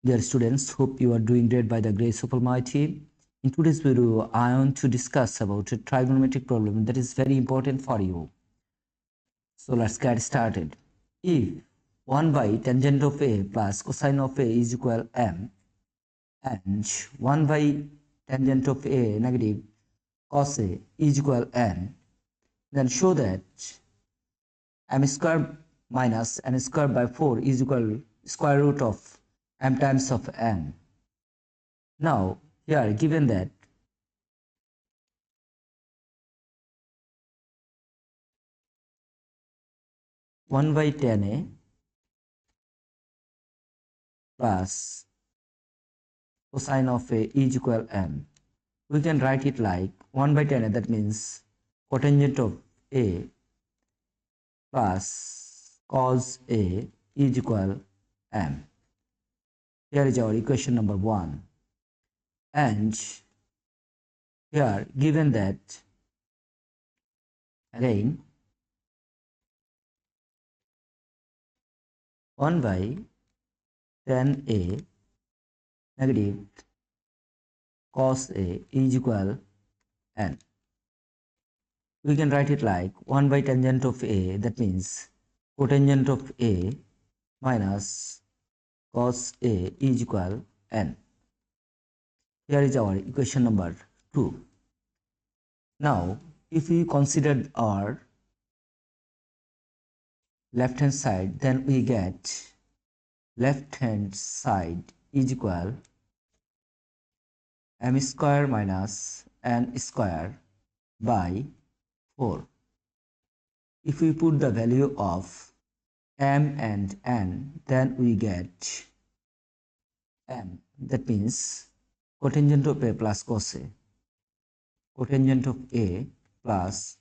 Dear students, hope you are doing great by the grace of Almighty. In today's video, I want to discuss about a trigonometric problem that is very important for you. So let's get started. If 1 by tangent of A plus cosine of A is equal m and 1 by tangent of A negative cos A is equal n, then show that m square minus n square by 4 is equal square root of m times of n. Now, here given that 1 by tan A plus cosine of A is equal m. We can write it like 1 by tan A, that means cotangent of A plus cos A is equal m. Here is our equation number 1. And here given that again 1 by tan A negative cos A is equal n. We can write it like 1 by tangent of A, that means cotangent of A minus cos A is equal n. Here is our equation number 2. Now, if we consider our left hand side, then we get left hand side is equal m square minus n square by 4. If we put the value of m and n, then we get m, that means cotangent of A plus cos A, cotangent of A plus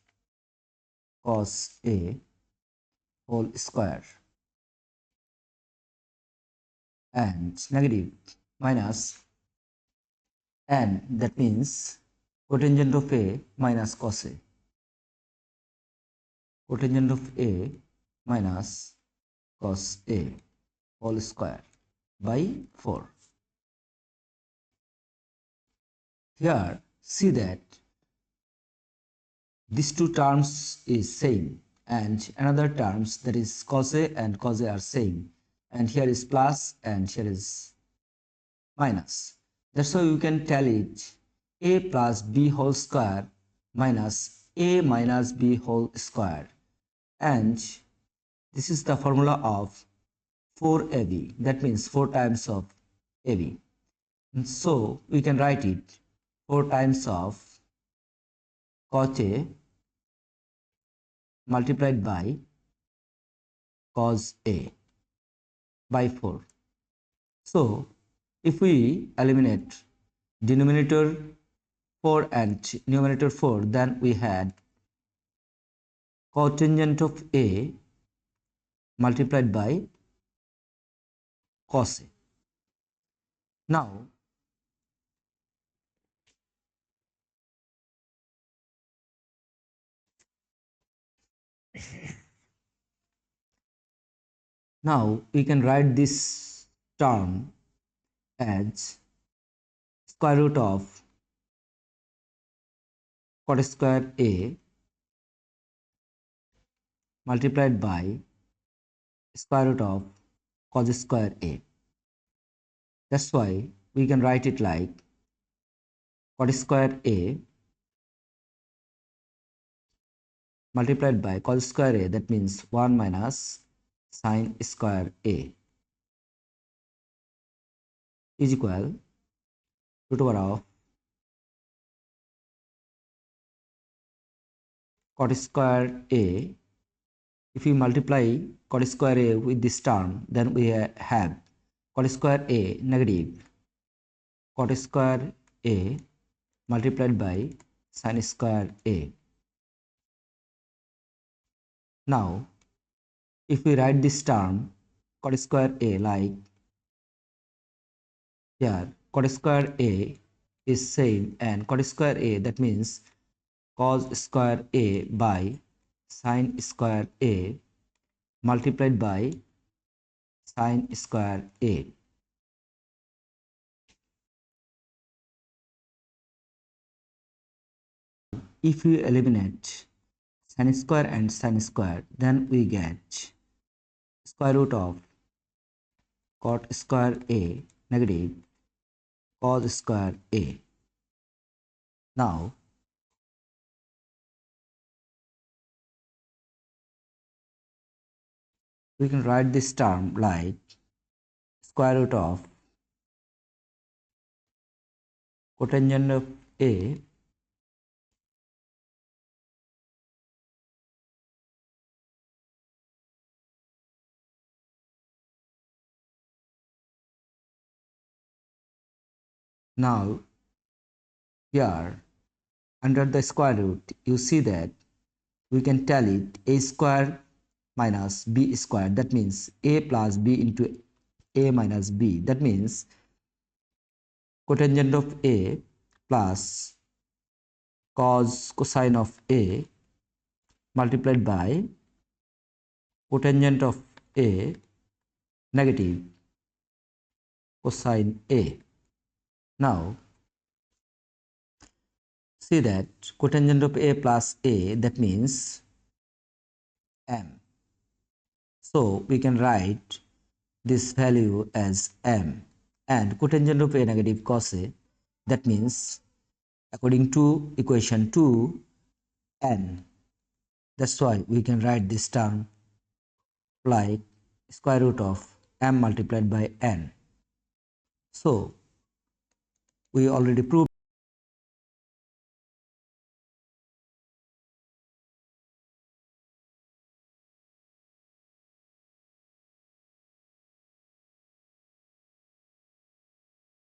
cos A whole square, and negative minus n, that means cotangent of A minus cos A, cotangent of A minus cos A whole square by 4. Here see that these two terms is same, and another terms, that is cos A and cos A, are same, and here is plus and here is minus. That's why we can tell it A plus B whole square minus A minus B whole square, and this is the formula of 4AB, that means 4 times of AB. And so we can write it 4 times of cot A multiplied by cos A by 4. So if we eliminate denominator 4 and numerator 4, then we had cotangent of A multiplied by cos A. Now we can write this term as square root of cot square A multiplied by square root of cos square A. That's why we can write it like cot square A multiplied by cos square A, that means 1 minus sin square A is equal root over of cot square A. If we multiply cot square A with this term, then we have cot square A negative cot square A multiplied by sin square A. Now if we write this term cot square A like here, cot square A is same, and cot square A, that means cos square A by sin square A multiplied by sin square A. if we eliminate sin square and sin square, then we get square root of cot square a negative cos square a. Now we can write this term like square root of cotangent of a now here under the square root you see that we can tell it a square minus b square, that means a plus b into a minus b, that means cotangent of a plus cosine of a multiplied by cotangent of a negative cosine a. Now see that cotangent of a plus a, that means m. So we can write this value as m, and cotangent of a negative cos a, that means according to equation 2 n. That's why we can write this term like square root of m multiplied by n. So we already proved